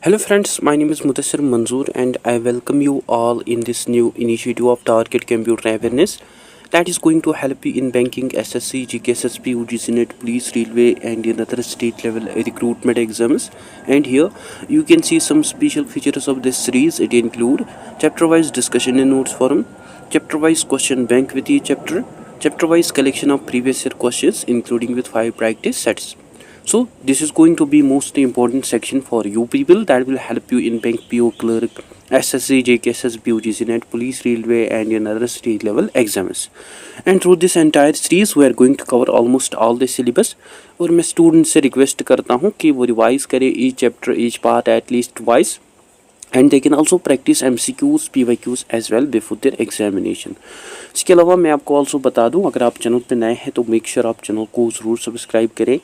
Hello friends, my name is Mudassir Manzoor and I welcome you all in this new initiative of Target Computer Awareness that is going to help you in banking, SSC, GK, SSP, UGC NET, police, railway and in other state level recruitment exams. And here you can see some special features of this series. It include chapter wise discussion and notes forum, chapter wise question bank with each chapter wise collection of previous year questions including with 5 practice sets. So this is going to be most important section for you people that will help you in bank, PO, clerk, SSC, JK, SSB, UGC NET, police, railway and in other state level exams. And through this entire series we are going to cover almost all the syllabus. और मैं student से request करता हूँ कि वो revise करे each chapter, each part at least twice. And they can also practice MCQs, PYQs as well before their examination. इसके अलावा मैं आपको also बता दूं, अगर आप चैनल पे नए हैं तो मेक श्योर आप चैनल को ज़रूर सब्सक्राइब करें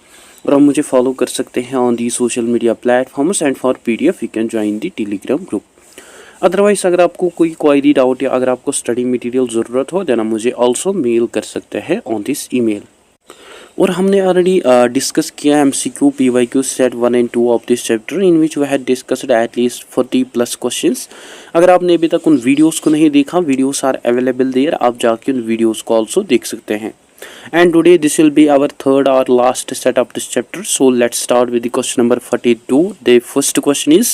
और आप मुझे फॉलो कर सकते हैं on the social media platforms and for PDF you can join the Telegram group. Otherwise अगर आपको कोई क्वेरी डाउट या अगर आपको स्टडी मटेरियल ज़रूरत हो देन आप मुझे ऑल्सो मेल कर सकते हैं ऑन दिस ईमेल. और हमने ऑलरेडी डिस्कस किया MCQ, PYQ set 1 and 2 of this chapter in which we had discussed at least 40+ questions. अगर आपने अभी तक उन वीडियोस को नहीं देखा, वीडियोस आर अवेलेबल देयर, आप जाके उन वीडियोस को ऑल्सो देख सकते हैं. And today this will be our third or last set of this chapter. So let's start with the question number 42. The first question is,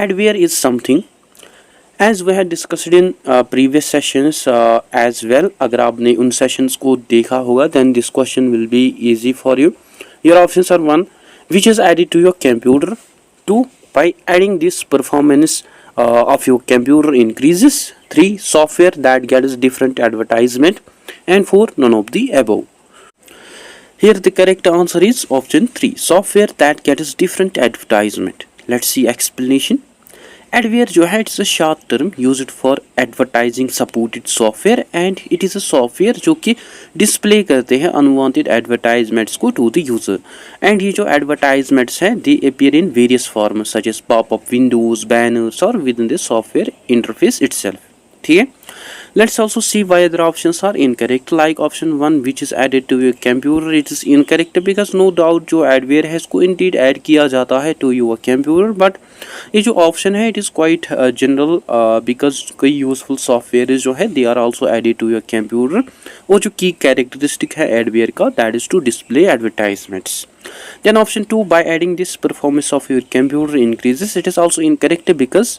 adware is something. As we had discussed in previous sessions as well, अगर आपने उन sessions को देखा होगा then this question will be easy for you. Your options are 1. Which is added to your computer. 2. By adding this performance of your computer increases. 3. Software that gets different advertisement. And 4. None of the above. Here the correct answer is option 3. Software that gets different advertisement. Let's see explanation. Adware जो है it's a short term used for advertising supported software and it is a software जो कि display करते हैं unwanted advertisements को to the user. And ये जो advertisements हैं they appear in various forms such as pop-up windows, banners or within the software interface itself. ठीक है. Let's also see why other options are incorrect. Like option 1 which is added to your computer, it is incorrect because no doubt जो adware है इसको indeed add किया जाता है to your computer, but ये जो option है it is quite general because कई useful software जो है they are also added to your computer. वो जो key characteristic है adware का that is to display advertisements. Then option 2 by adding this performance of your computer increases, it is also incorrect because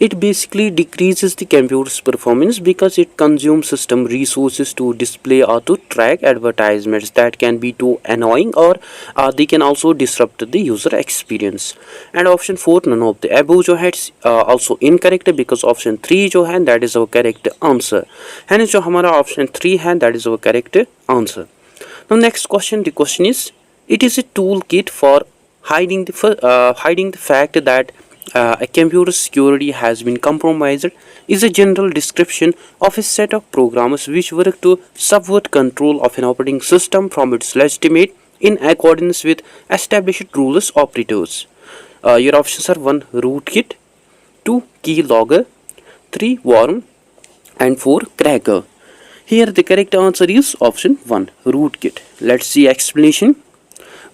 it basically decreases the computer's performance because it consumes system resources to display or to track advertisements that can be too annoying or they can also disrupt the user experience. And option 4 none of the above जो है also incorrect because option 3 जो है that is our correct answer. And जो हमारा option 3 है that is our correct answer. Now next question, the question is, it is a toolkit for hiding the fact that a computer security has been compromised is a general description of a set of programs which work to subvert control of an operating system from its legitimate in accordance with established rules operators. Your options are 1 rootkit, 2 keylogger, 3 worm and 4 cracker. Here the correct answer is option 1 rootkit. Let's see explanation.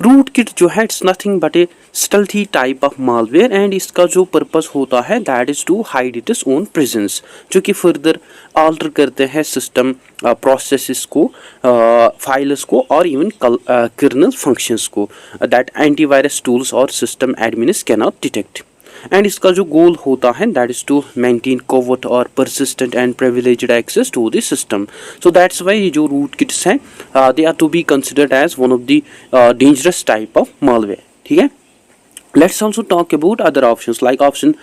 Rootkit जो है it's nothing but a stealthy type of malware and इसका जो purpose होता है that is to hide its own presence, जो कि further alter करते हैं सिस्टम प्रोसेसेस को, फाइल्स को और इवन कर्नल फंक्शंस को दैट एंटीवायरस टूल्स और system admins can not detect. And इसका जो गोल होता है that is to maintain covert और persistent and privileged access to the system. So that's why ये जो रूट किट्स हैं they are to be considered as one of the dangerous type of malware. ठीक है. Let's also talk about other options like option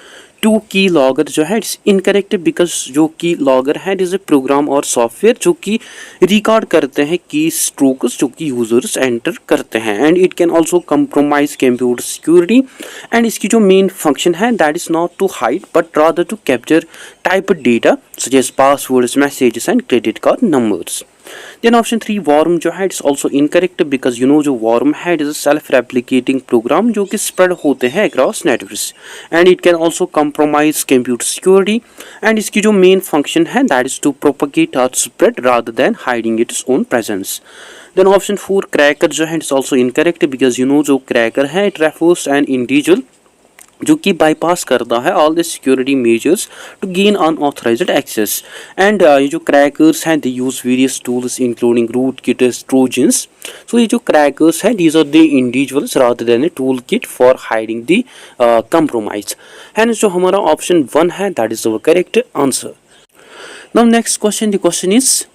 2 की logger जो है it's incorrect because जो की लॉगर है इट इज़ ए प्रोग्राम और सॉफ्टवेयर जो कि रिकॉर्ड करते हैं की स्ट्रोक्स जो कि यूजर्स एंटर करते हैं and it can also compromise computer security. And इसकी जो मेन फंक्शन है that is not to hide but rather to capture type data such as passwords, messages and credit card numbers. Then option 3 worm जो है it's also incorrect because you know जो worm है it is a self replicating program जो कि spread होते हैं across networks and it can also compromise computer security and इसकी जो main function है that is to propagate or spread rather than hiding its own presence. Then option 4 cracker जो है it's also incorrect because you know जो cracker है it refers to an individual जो कि bypass करता है all the security measures to gain unauthorised access and ये जो क्रैकर्स हैं they use various tools including rootkits trojans. So ये जो क्रैकर्स हैं these are the individuals rather than a toolkit for hiding the compromise. And जो हमारा option 1 है that is our correct answer. Now next question, the question is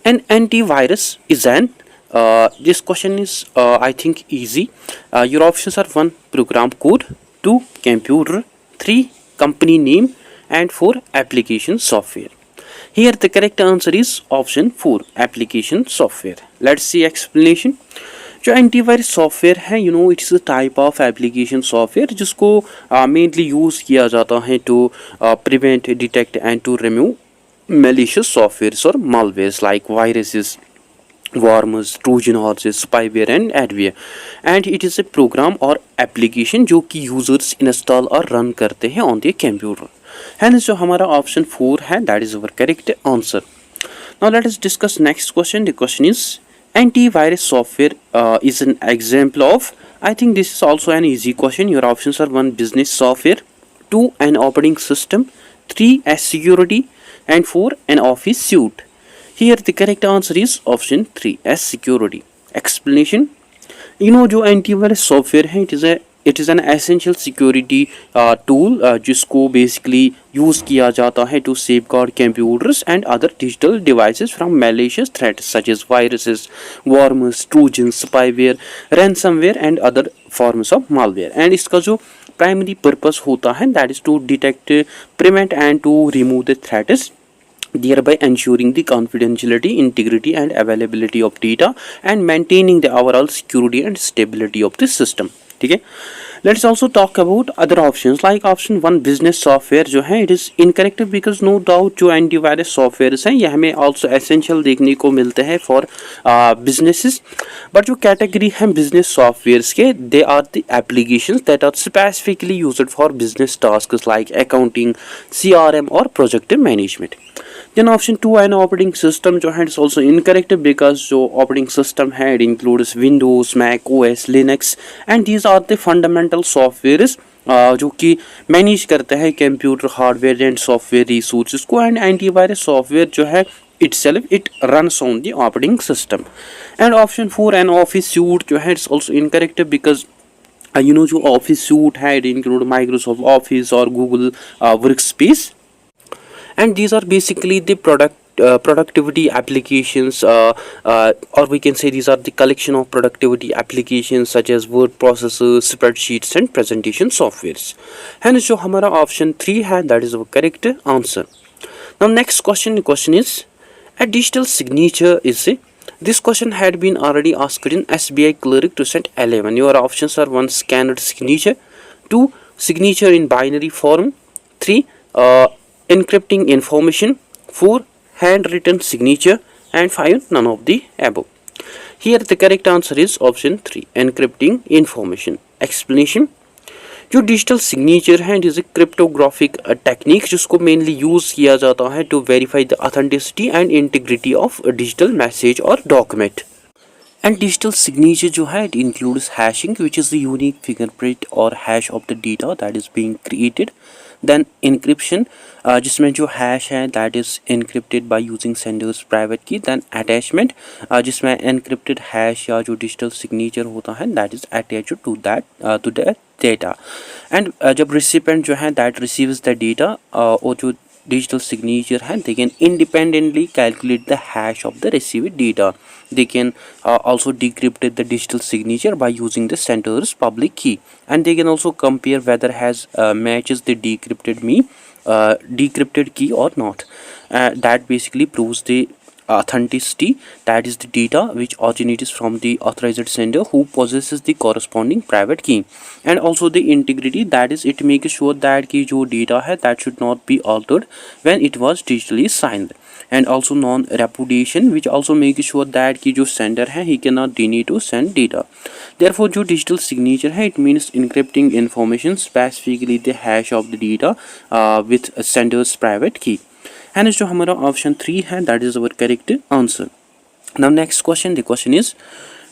an antivirus is an this question is I think easy. Your options are 1 program code, 2 computer, 3 company name and 4 application software. Here the correct answer is option 4 application software. Let's see explanation. जो antivirus software है you know it's a type of application software जिसको mainly use किया जाता है to prevent detect and to remove malicious softwares or malwares like viruses, worms, trojan horses, spyware and adware. And it is a program or application जो कि users install और run करते हैं on their computer. Hence जो हमारा option 4 है that is our correct answer. Now let us discuss next question. The question is antivirus software is an example of. I think this is also an easy question. Your options are 1 business software, 2 an operating system, 3 as security and 4 an office suite. Here the correct answer is option 3 as security. Explanation. You know जो antivirus software है it is an essential security tool जिसको basically use किया जाता है to safeguard computers and other digital devices from malicious threats such as viruses, worms, trojans, spyware, ransomware and other forms of malware. And इसका जो primary purpose होता है that is to detect, prevent and to remove the threats, thereby ensuring the confidentiality, integrity and availability of data and maintaining the overall security and stability of the system. ठीक है. Let's also talk about other options like option 1 business software जो है it is incorrect because no doubt जो antivirus softwares हैं ये हमें also essential देखने को मिलते हैं for businesses. but जो category है business softwares के they are the applications that are specifically used for business tasks like accounting, CRM or project management. Then option 2 an operating system जो है it's also incorrect because जो operating system है it includes Windows, Mac OS, Linux and these are the fundamental softwares जो कि manage करते हैं computer hardware and software resources को. And antivirus software जो है itself it runs on the operating system. And option 4 an office suite जो है it's also incorrect because you know जो office suite है it include Microsoft Office or Google Workspace. And these are basically the productivity applications or we can say these are the collection of productivity applications such as word processors, spreadsheets and presentation softwares. Hence जो हमारा option 3 है that is our correct answer. Now next question, the question is a digital signature is a. This question had been already asked in SBI Clerk 2011. Your options are 1 scanned signature, 2 signature in binary form, 3 encrypting information, 4 handwritten signature and 5 none of the above. Here the correct answer is option 3 encrypting information. Explanation. जो digital signature है it is a cryptographic technique जिसको mainly use किया जाता है to verify the authenticity and integrity of digital message और document. And digital signature जो है it includes hashing which is the unique fingerprint और hash of the data that is being created. Then encryption जिसमें जो hash है that is encrypted by using sender's private key. Then attachment जिसमें encrypted hash या जो digital signature होता है that is attached to that data. And जब recipient जो है दैट रिसीव्स द डेटा और जो digital signature है they can independently calculate the hash of the received data. They can also decrypt the digital signature by using the sender's public key, and they can also compare whether has matches the decrypted key or not. That basically proves the authenticity, that is the data which originates from the authorized sender who possesses the corresponding private key. And also the integrity, that is it makes sure that ki jo data hai that should not be altered when it was digitally signed. And also non-repudiation, which also makes sure that ki jo sender hai he cannot deny to send data. Therefore जो digital signature है it means encrypting information, specifically the hash of the data with a sender's private key. And जो हमारा option 3 है that is our correct answer. Now next question, the question is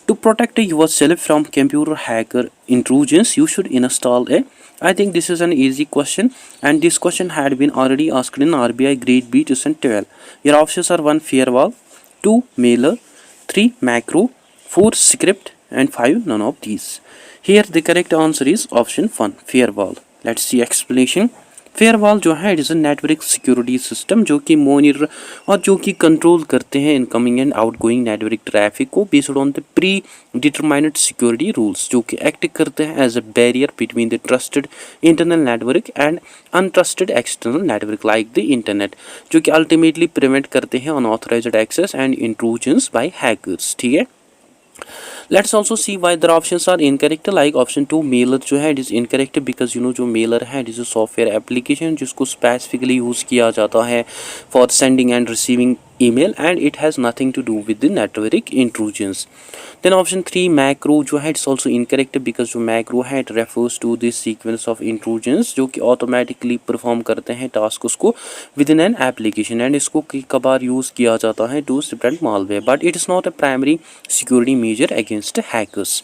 To protect yourself from computer hacker intrusions, you should install a. I think this is an easy question, and this question had been already asked in RBI Grade B 2012. Your options are 1. Firewall, 2. Mailer, 3. Macro, 4. Script, and 5. None of these. Here the correct answer is option 1. Firewall. Let's see explanation. Firewall जो है it is a network security system जो कि monitor और जो कि control करते हैं incoming and outgoing network traffic को based on the predetermined security rules, जो कि एक्ट करते हैं as a barrier between the trusted internal network and untrusted external network like the internet, जो कि अल्टीमेटली प्रिवेंट करते हैं unauthorised access and intrusions by hackers. ठीक है. Let's also see why the options are incorrect. Like option 2 mailer जो है it is incorrect because जो mailer है it is a software application जिसको specifically use किया जाता है for sending and receiving email and it has nothing to do with the network intrusions. Then option 3 macro जो है it's also incorrect because जो macro है it refers to this sequence of intrusions जो कि automatically perform करते हैं tasks को within an application and इसको कई बार use किया जाता है to spread malware, but it is not a primary security measure against hackers.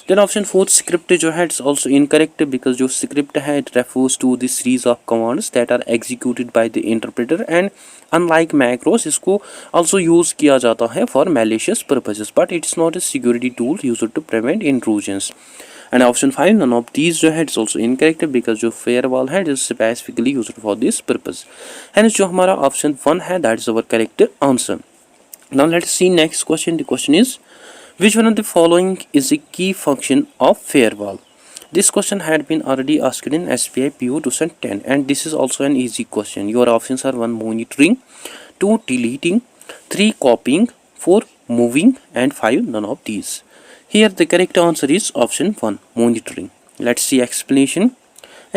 Then option 4 script जो है it's also incorrect because जो script है it refers to the series of commands that are executed by the interpreter and unlike macros इसको also use किया जाता है for malicious purposes, but it's not a security tool used to prevent intrusions. And option 5 none of these जो है it's also incorrect because जो firewall है it is specifically used for this purpose. Hence जो हमारा option 1 है that is our correct answer. Now let's see next question. The question is, which one of the following is a key function of firewall? This question had been already asked in SBI PO 2010 and this is also an easy question. Your options are 1 monitoring, 2 deleting, 3 copying, 4 moving and 5 none of these. Here the correct answer is option 1 monitoring. Let's see explanation.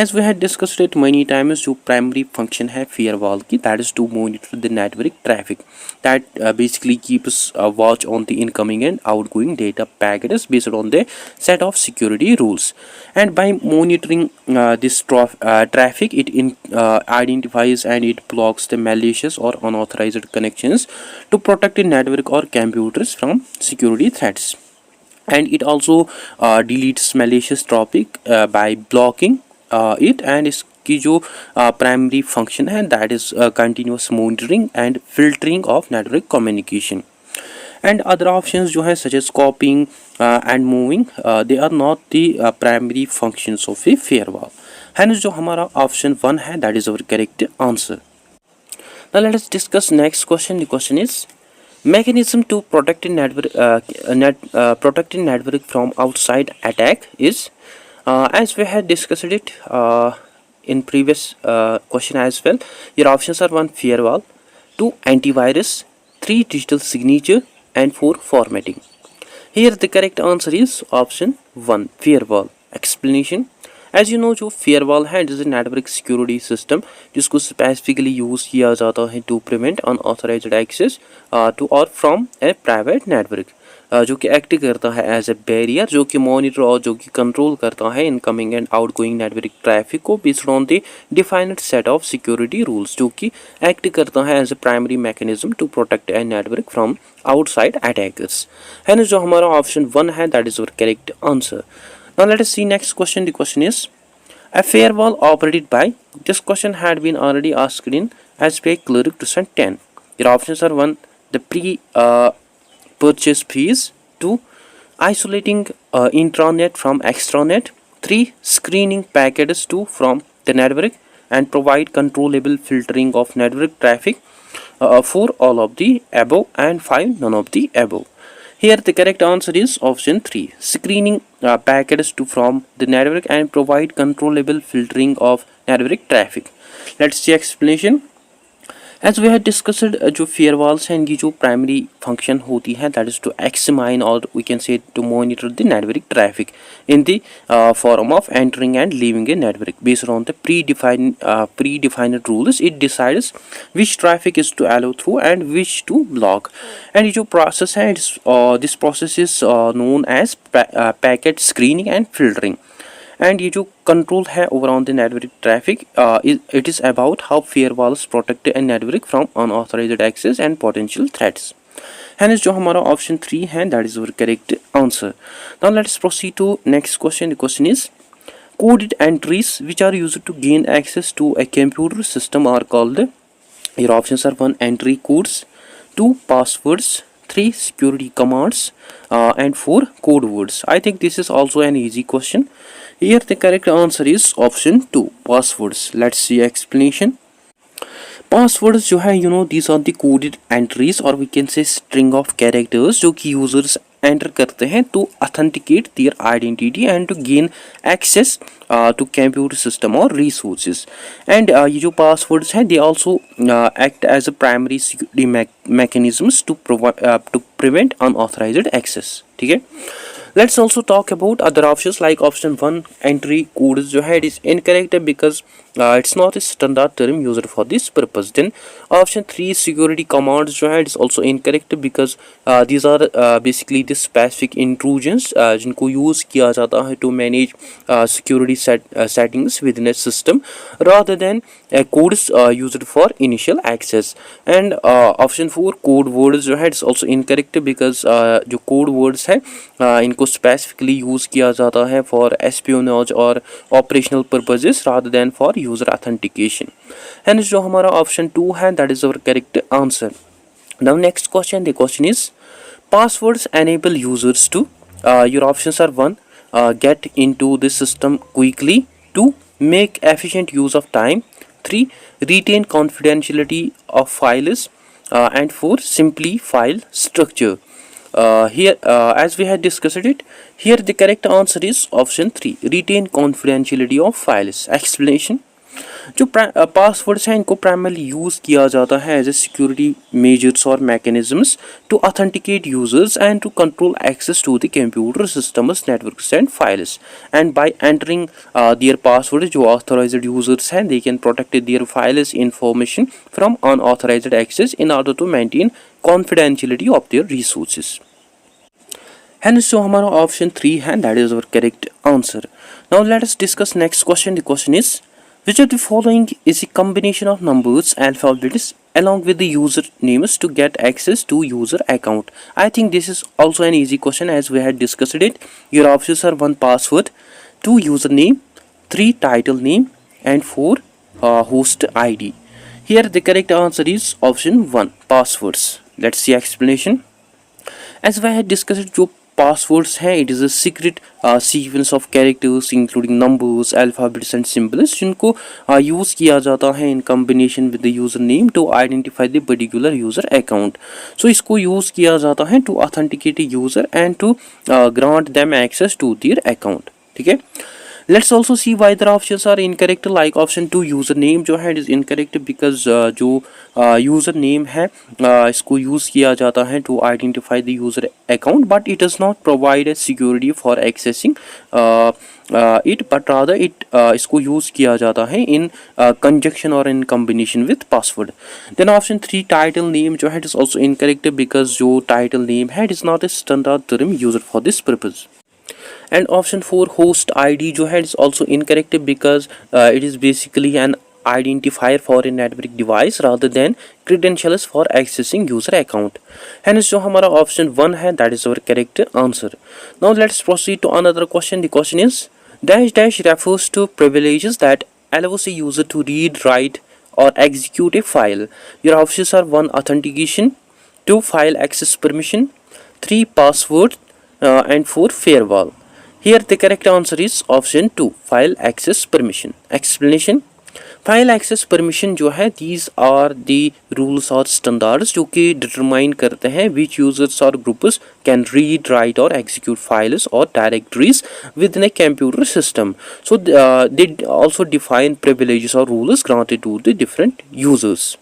As we had discussed it many times, जो primary function है firewall की that is to monitor the network traffic that basically keeps a watch on the incoming and outgoing data packets based on the set of security rules. And by monitoring this traffic, it identifies and it blocks the malicious or unauthorized connections to protect the network or computers from security threats. And it also deletes malicious traffic by blocking it, and इसकी जो primary function है that is continuous monitoring and filtering of network communication. And other options जो है such as copying and moving they are not the primary functions of a firewall. Hence जो हमारा option 1 है that is our correct answer. Now let us discuss next question. The question is, mechanism to protect a network from outside attack is, as we had discussed it in previous question as well. Your options are 1 firewall, 2 antivirus, 3 digital signature and 4 formatting. Here the correct answer is option 1 firewall. Explanation. As you know जो firewall है it is a network security system जिसको specifically use किया जाता है to prevent unauthorized access to or from a private network, जो कि act करता है एज ए बैरियर जो कि मॉनिटर और जो कि कंट्रोल करता है incoming and outgoing network traffic को based on the defined set of security rules, जो कि एक्ट करता है as a primary mechanism to protect a network from outside attackers. है जो हमारा ऑप्शन 1 है that is our correct answer. Now let us see next question. The question is, a firewall operated by, this question had been already asked in SBI Clerk 2010. Your options are 1 the purchase fees, 2 isolating intranet from extranet, 3 screening packets to from the network and provide controllable filtering of network traffic, 4 all of the above and 5 none of the above. Here the correct answer is option 3 screening packets to from the network and provide controllable filtering of network traffic. Let's see explanation. As we had discussed जो firewalls हैं इनकी जो primary function होती है that is to examine or we can say to monitor the network traffic in the form of entering and leaving a network based on the predefined rules. It decides which traffic is to allow through and which to block. And ये जो process है this process is known as packet screening and filtering. And ये जो control है around the network traffic it is about how firewalls protect a network from unauthorized access and potential threats. Hence जो हमारा option 3 है that is our correct answer. Now let's proceed to next question. The question is coded entries which are used to gain access to a computer system are called. Your options are 1 entry codes, 2 passwords, 3 security commands, and 4 code words. I think this is also an easy question. Here the correct answer is option 2 passwords. Let's see explanation. Passwords जो है these are the coded entries और we can say string of characters जो कि users enter करते हैं to authenticate their identity and to gain access to computer system और resources and ये जो पासवर्ड्स हैं they also act as a primary security mechanisms to prevent unauthorised access. ठीक है. Let's also talk about other options like option 1 entry codes जो है it is incorrect because it's not a standard term used for this purpose. Then option 3 security commands जो है it is also incorrect because these are basically the specific intrusions जिनको use किया जाता है to manage security settings within a system rather than codes used for initial access. And option 4 code words जो है it is also incorrect because जो code words है इनको specifically use किया जाता है फॉर एस्पियोनेज और operational purposes rather than for user authentication. Hence जो हमारा ऑप्शन 2 है that is our correct answer. Now next question. The question is passwords enable users to your options are 1 get into the system quickly, 2 make efficient use of time, 3 retain confidentiality of files, and 4 simply file structure. Here as we had discussed it, here the correct answer is option 3 retain confidentiality of files. Explanation. जो passwords हैं इनको primarily use किया जाता है as a security measures और mechanisms to authenticate users and to control access to the computer systems networks and files and by entering their password जो authorised users हैं they can protect their files information from unauthorised access in order to maintain confidentiality of their resources. Hence जो हमारा option 3 है that is our correct answer. Now let us discuss next question. The question is which of the following is a combination of numbers alphabets along with the user names to get access to user account? I think this is also an easy question as we had discussed it. Your options are 1 password, 2 username, 3 title name, and 4 host ID. Here the correct answer is option 1 passwords. Let's see explanation. As we had discussed जो passwords है it is a secret sequence of characters including numbers, alphabets and symbols जिनको use किया जाता है in combination with the username to identify the particular user account. So इसको use किया जाता है to authenticate a user and to grant them access to their account. ठीक है. Let's also see why the options are incorrect. Like option 2 username जो है it is incorrect because जो user name है इसको यूज़ किया जाता है to identify the user account but it does not provide a security for accessing it but rather it इसको use किया जाता है in conjunction or in combination with password. Then option 3 title name जो है it is also incorrect because जो title name है it is not a standard term used for this purpose. And option 4 host ID जो है is also incorrect because it is basically an identifier for a network device rather than credentials for accessing user account. Hence जो हमारा option 1 है that is our correct answer. Now let's proceed to another question. The question is dash dash refers to privileges that allows a user to read, write or execute a file. Your options are 1 authentication, 2 file access permission, 3 password and 4 firewall. Here the correct answer is option 2 file access permission. Explanation. File access permission जो है these are the rules or standards जो कि determine करते हैं which users or groups can read, write or execute files or directories within a computer system. So they also define privileges or rules granted to the different users.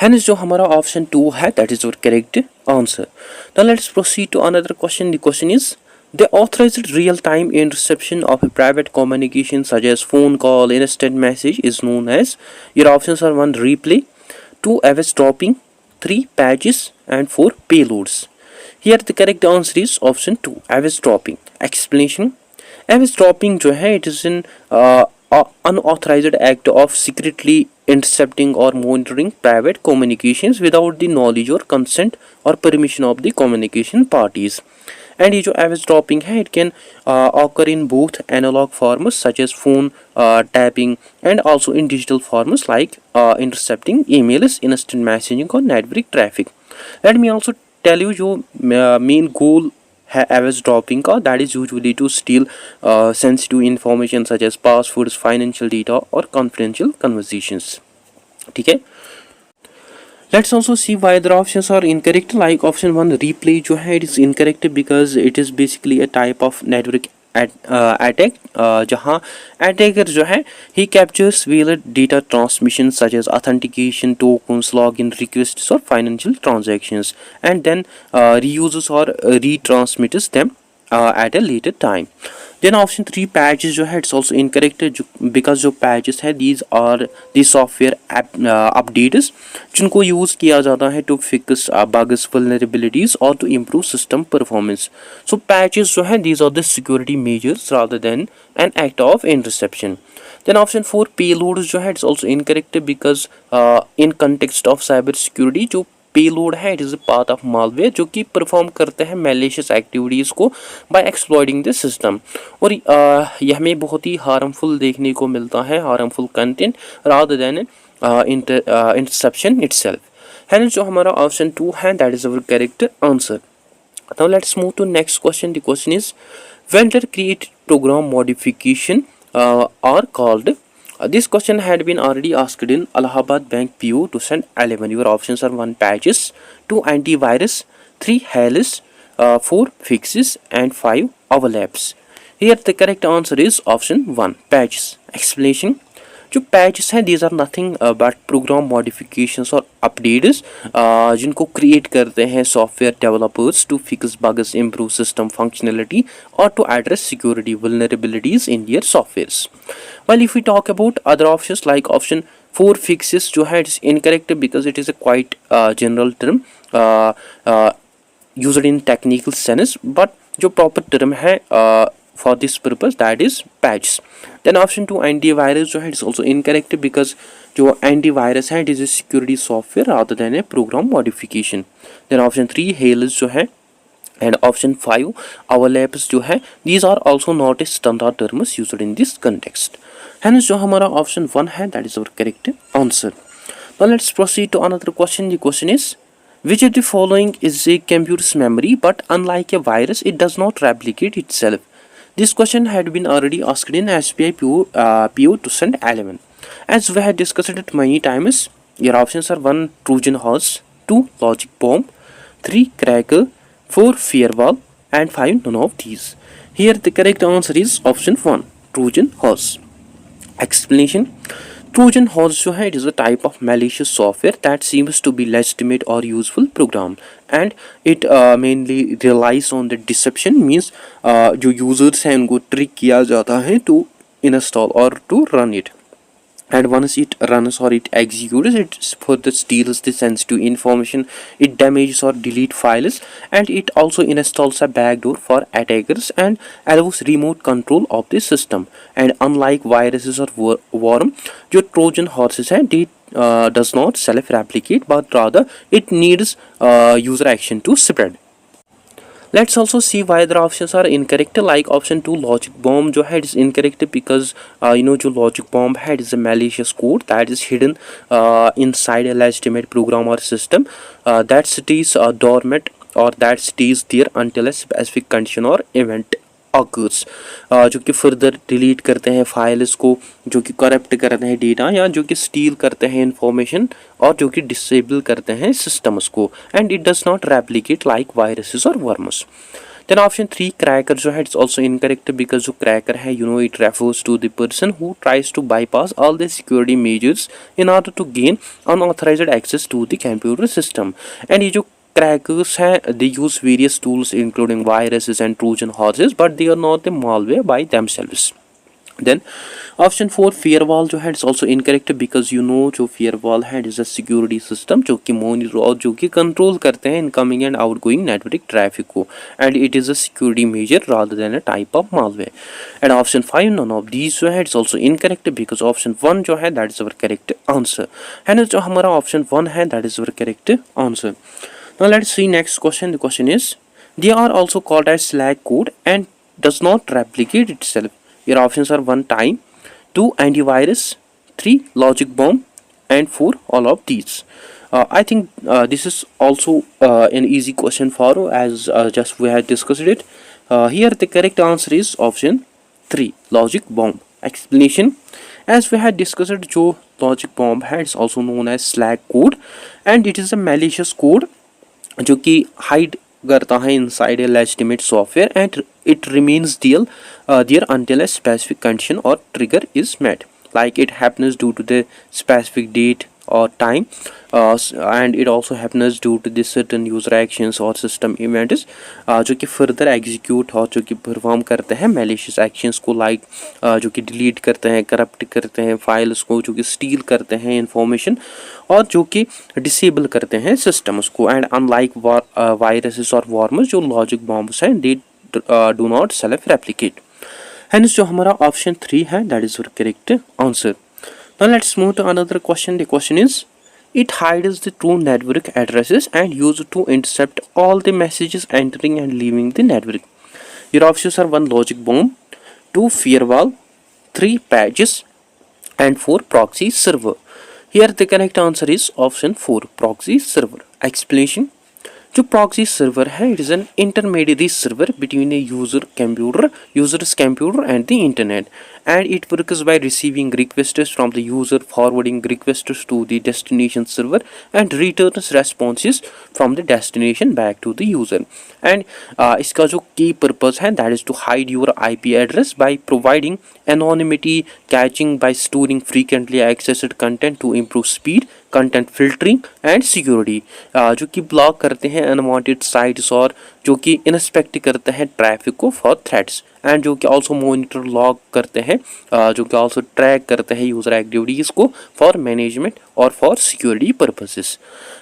Hence जो हमारा option 2 है that is our correct answer. Now let's proceed to another question. The question is the authorized real-time interception of a private communication such as phone call, instant message is known as. Your options are 1 replay, 2 eavesdropping, 3 patches and 4 payloads. Here the correct answer is option 2 eavesdropping. Explanation. Eavesdropping जो है it is an unauthorized act of secretly intercepting or monitoring private communications without the knowledge or consent or permission of the communication parties. And ये जो eavesdropping है, it can occur in both analog forms such as phone tapping and also in digital forms like intercepting emails, instant messaging or network traffic. Let me also tell you जो main goal है eavesdropping का, that is usually to steal sensitive information such as passwords, financial data or confidential conversations. ठीक है. Let's also see why the options are incorrect. Like option 1 replay जो है, it is incorrect because it is basically a type of network attack जहाँ attacker जो है he captures valid data transmission such as authentication tokens, login requests or financial transactions and then reuses or retransmits them at a later time. Then option 3 patches जो है, it's also incorrect because जो patches है these are the software updates जिनको use किया जाता है to fix bugs, vulnerabilities or to improve system performance. So patches जो है these are the security measures rather than an act of interception. Then option 4 payloads जो है, it's also incorrect because in context of cyber security जो payload है it is a part of malware जो कि perform करते हैं malicious activities को bye exploiting the system. और यह हमें बहुत ही हार्मफुल देखने को मिलता है, harmful content rather than interception itself. है जो हमारा ऑप्शन 2 है that is our correct answer. Now let's move to next question. The question is vendor create program modification are called. This question had been already asked in Allahabad Bank PO 2011. Your options are 1 patches, 2 antivirus, 3 HALIS, 4 fixes and 5 overlaps. Here the correct answer is option 1 patches. Explanation. जो patches हैं these are nothing but program modifications और updates जिनको create करते हैं software developers to fix bugs, improve system functionality or to address security vulnerabilities in their softwares. While if we talk about other options like option 4 fixes जो है it is incorrect because it is a quite general term used in technical sense, but जो proper term है for this purpose that is patches. Then option 2 antivirus जो है it is also incorrect because जो antivirus है it is a security software rather than a program modification. Then option 3 HALIS जो है and option 5 overlaps जो है these are also not a standard terms used in this context. Hence जो हमारा option 1 है that is our correct answer. Now let's proceed to another question. The question is which of the following is a computer's memory but unlike a virus it does not replicate itself. This question had been already asked in SBI PO 2011. As we had discussed it many times, your options are 1 Trojan horse, 2 logic bomb, 3 cracker, 4 firewall and 5 none of these. Here the correct answer is option 1 Trojan horse. Explanation. Trojan horse जो है it is a type of malicious software that seems to be legitimate or useful program and it mainly relies on the deception means जो users हैं उनको trick किया जाता है to install or to run it. And once it runs or it executes, it further steals the sensitive information, it damages or deletes files, and it also installs a backdoor for attackers and allows remote control of the system. And unlike viruses or worm, जो Trojan horses है, they does not self-replicate, but rather it needs user action to spread. Let's also see why the options are incorrect. Like option 2 logic bomb जो है it is incorrect because जो logic bomb है it is a malicious code that is hidden inside a legitimate program or system that stays dormant or that stays there until a specific condition or event occurs जो कि further delete करते हैं files को, जो कि corrupt करते हैं data या जो कि स्टील करते हैं इंफॉर्मेशन और जो कि डिसेबल करते हैं सिस्टम्स को. And it does not replicate like viruses और वर्म्स. देन ऑप्शन 3 क्रैकर जो है इट्स ऑल्सो इनकरेक्ट बिकॉज जो क्रैकर है it refers to the person who tries to bypass all the security measures in order to gain unauthorised access to the computer system. And ये जो crackers they use various tools including viruses and Trojan horses, but they are not the malware by themselves. Then option 4 firewall जो है it's also incorrect because you know जो firewall है is a security system जो कि monitor और जो कि control करते हैं incoming and outgoing network traffic को, and it is a security measure rather than a type of malware. And option 5 none of these जो है it's also incorrect because option 1 जो है that is our correct answer, है ना। जो हमारा option 1 है that is our correct answer. Now let's see next question. The question is they are also called as slack code and does not replicate itself. Your options are 1 time, 2 antivirus, 3 logic bomb, and 4 all of these. I think this is also an easy question for you as just we had discussed it. Here the correct answer is option 3 logic bomb. Explanation: as we had discussed, जो logic bomb है it's also known as slack code and it is a malicious code जो कि hide करता है inside a legitimate software and it remains there until a specific condition or trigger is met, like it happens due to the specific date or time, and it also happens due to the certain user actions or system events जो कि further execute और जो कि perform करते हैं malicious actions को, like जो कि delete करते हैं, corrupt करते हैं files को, जो कि steal करते हैं information और जो कि डिसेबल करते हैं सिस्टम्स को। एंड अनलाइक वायरसेस और वार्मर्स जो लॉजिक बॉम्ब्स हैं they do not self replicate. Hence जो हमारा ऑप्शन 3 है that is correct answer. Now let's move to another question. The question is it hides the true network addresses and used to intercept all the messages entering and leaving the network. Your options are 1 logic bomb, 2 firewall, 3 patches, and 4 proxy server. Here the correct answer is option 4 proxy server. Explanation: जो proxy server है it is an intermediary server between a user's computer and the internet, and it works by receiving requests from the user, forwarding requests to the destination server, and returns responses from the destination back to the user. And इसका जो key purpose है that is to hide your IP address by providing anonymity, catching by storing frequently accessed content to improve speed, content filtering and security, जो कि block करते हैं unwanted sites और जो कि इंस्पेक्ट करते हैं ट्रैफिक को फॉर थ्रेट्स, एंड जो कि आल्सो मॉनिटर लॉग करते हैं, जो कि आल्सो ट्रैक करते हैं यूज़र एक्टिविटीज़ को फॉर मैनेजमेंट और फॉर सिक्योरिटी पर्पसेस।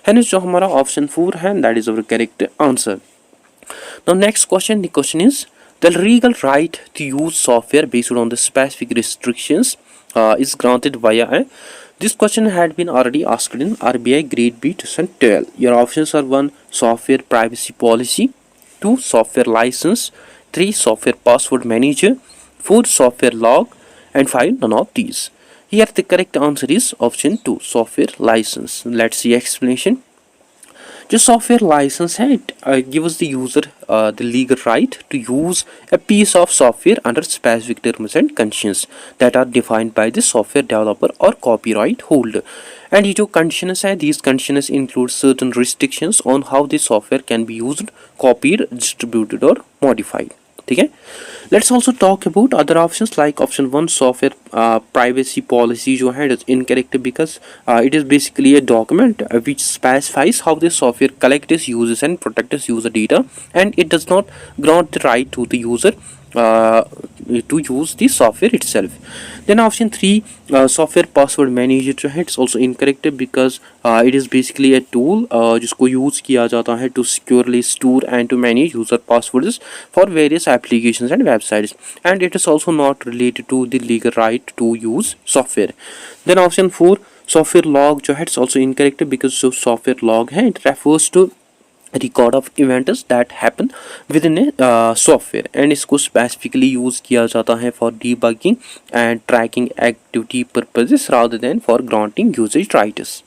है जो हमारा ऑप्शन 4 है that is our correct answer. Now next question, the question is the legal right to use software based on the specific restrictions is granted via a. This question had been already asked in RBI Grade B 2012. Your options are 1 software privacy policy, 2 software license, 3 software password manager, 4 software log, and 5 none of these. Here the correct answer is option 2 software license. Let's see explanation. जो software licence है it gives the user the legal right to use a piece of software under specific terms and conditions that are defined by the software developer और copyright holder. And ये जो conditions है these conditions include certain restrictions on how the software can be used, copied, distributed और modified. ठीक है, let's also talk about other options like option 1 software privacy policy जो है it is incorrect because it is basically a document which specifies how the software collects, uses and protects user data, and it does not grant the right to the user to use the software itself. Then option 3 software password manager जो है it's also incorrect because it is basically a tool जिसको use किया जाता है to securely store and to manage user passwords for various applications and websites, and it is also not related to the legal right to use software. Then option 4 software log जो है it's also incorrect because जो software log है it refers to record of events that happen within a software, and इसको specifically use किया जाता है for debugging and tracking activity purposes rather than for granting usage rights.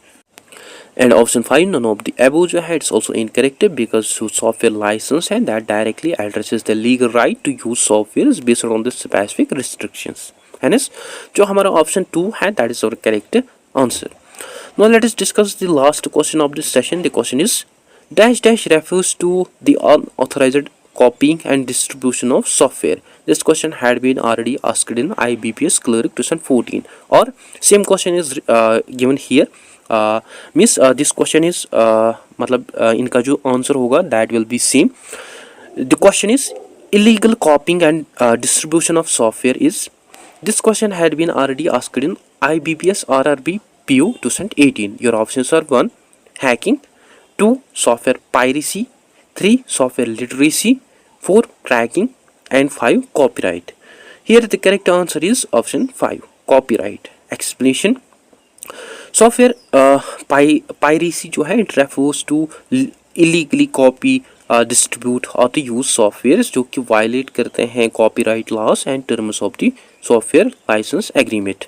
And option 5 none of the above जो है it's also incorrect because software licence है that directly addresses the legal right to use software based on the specific restrictions. है जो हमारा option 2 है that is our correct answer. Now let us discuss the last question of this session. The question is dash dash refers to the unauthorized copying and distribution of software. This question had been already asked in IBPS Clerk 2014, or same question is given here. Miss this question is मतलब इनका जो answer होगा that will be same. The question is illegal copying and distribution of software is This question had been already asked in IBPS RRB PO 2018. Your options are 1. Hacking, 2. Software piracy, 3. Software literacy, 4. Cracking, and 5. Copyright. Here the correct answer is option 5. Copyright. Explanation. Software piracy जो है it refers to illegally copy distribute और the use software जो कि violate करते हैं copyright laws and terms of the software licence agreement.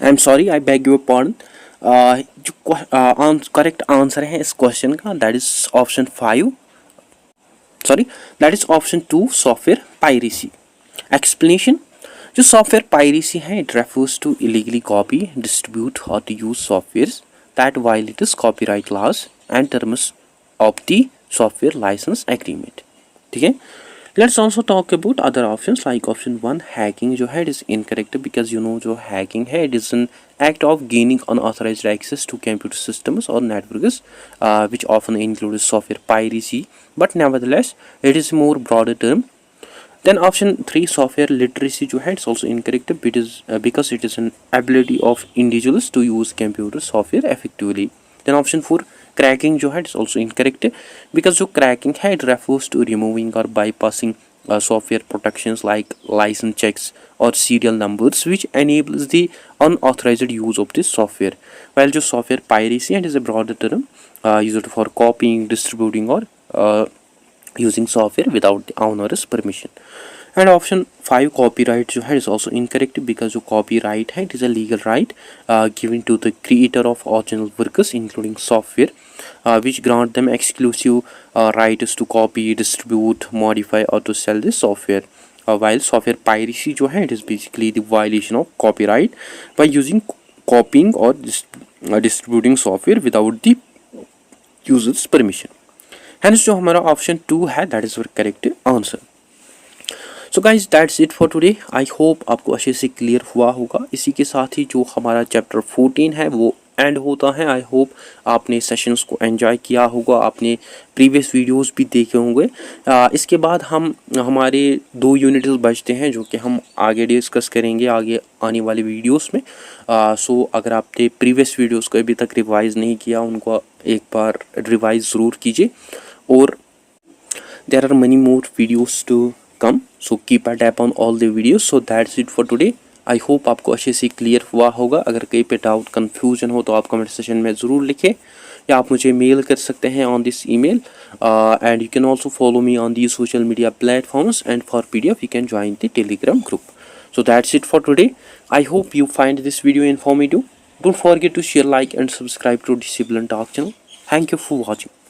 I am sorry, I beg your pardon. जो correct answer है इस क्वेश्चन का that is option 5, sorry that is option 2 software piracy. Explanation. जो software piracy है it refers to illegally copy distribute और to use software that violates copyright laws and terms of the software licence agreement. ठीक है. Let's also talk about other options like option 1 hacking जो है it is incorrect because you know जो hacking है it is an act of gaining unauthorized access to computer systems or networks which often includes software piracy, but nevertheless it is a more broader term. Then option 3 software literacy जो है it's also incorrect because it is an ability of individuals to use computer software effectively. Then option 4 cracking जो है it's also incorrect because जो cracking है it refers to removing or bypassing software protections like license checks or serial numbers which enables the unauthorized use of this software, while जो software piracy is a broader term used for copying, distributing or using software without the owner's permission. And option 5 copyright जो है is also incorrect because जो copyright है it is a legal right given to the creator of original works including software which grant them exclusive rights to copy, distribute, modify or to sell this software. While software piracy जो है it is basically the violation of copyright by using, copying or distributing software without the user's permission. Hence जो हमारा option 2 है that is our correct answer. So guys that's it for today. I hope आपको अच्छे से clear हुआ होगा. इसी के साथ ही जो हमारा चैप्टर 14 है वो एंड होता है. आई होप आपने सेशंस को एंजॉय किया होगा, आपने प्रीवियस वीडियोस भी देखे होंगे. इसके बाद हम हमारे 2 यूनिट्स बचते हैं जो कि हम आगे डिस्कस करेंगे आगे आने वाले वीडियोस में. सो अगर आपने प्रीवियस वीडियोस को अभी तक रिवाइज़ नहीं किया उनको एक बार रिवाइज़ ज़रूर कीजिए. और there are many more videos to come, so keep a tap on all the videos. So that's it for today. I hope आपको अच्छे से क्लियर हुआ होगा. अगर कहीं पे डाउट कन्फ्यूजन हो तो आप कमेंट सेक्शन में ज़रूर लिखें या आप मुझे मेल कर सकते हैं on this email. And you can also follow me on the social media platforms and for PDF you can join the Telegram group. So that's it for today. I hope you find this video informative. Don't forget to share, like and subscribe to Discipline Talk channel. Thank you for watching.